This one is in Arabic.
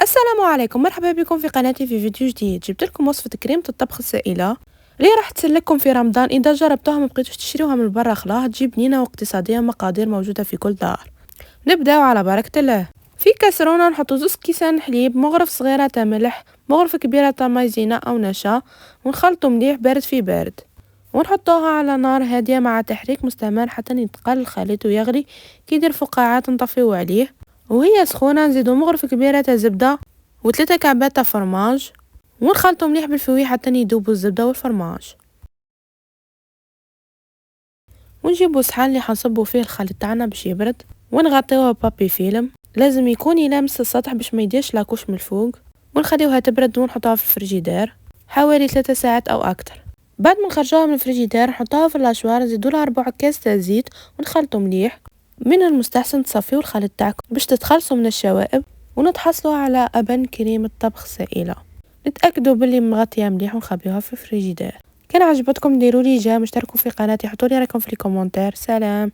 السلام عليكم، مرحبا بكم في قناتي في فيديو جديد. جبت لكم وصفة كريمة الطبخ السائلة اللي راح تسلككم في رمضان. إذا جربتوها ما بقيتوش تشتريوها من برا، خلاها تجيب بنينة واقتصادية، مقادير موجودة في كل دار. نبداو على بركة الله. في كاسرونة نحطو 2 كيسان حليب، مغرف صغيرة تاع ملح، مغرفة كبيرة تاع مايزينا أو نشا، ونخلطو مليح بارد في بارد، ونحطوها على نار هادية مع تحريك مستمر حتى يتقل الخليط ويغلي. كي يدير فقاعات نطفيو عليه، وهي سخونة نزيدو مغرفة كبيرة تاع زبدة و3 كعبات تاع فرماج، ونخلطو مليح بالفوي حتى يذوبو الزبدة والفرماج. ونجيبو صحن اللي حنصبو فيه الخليط تاعنا باش يبرد، ونغطيوه بابي فيلم، لازم يكون يلامس السطح باش ما يديرش لاكوش من الفوق، ونخليوها تبرد ونحطوها في الفريجيدير حوالي 3 ساعات او اكتر. بعد ما نخرجوها من الفريجيدير نحطوها في اللاشوار، نزيدولها 4 كاس تاع زيت ونخلطو مليح. من المستحسن تصفيو الخليط تاعكم باش تتخلصوا من الشوائب، ونتحصلوا على أبن كريمة طبخ سائلة. نتأكدوا باللي مغطية مليح ونخبيوها في الفريجيدير. كان عجبتكم ديروا لي جيم، اشتركوا في قناتي، حطوا لي رايكم في الكومنتير. سلام.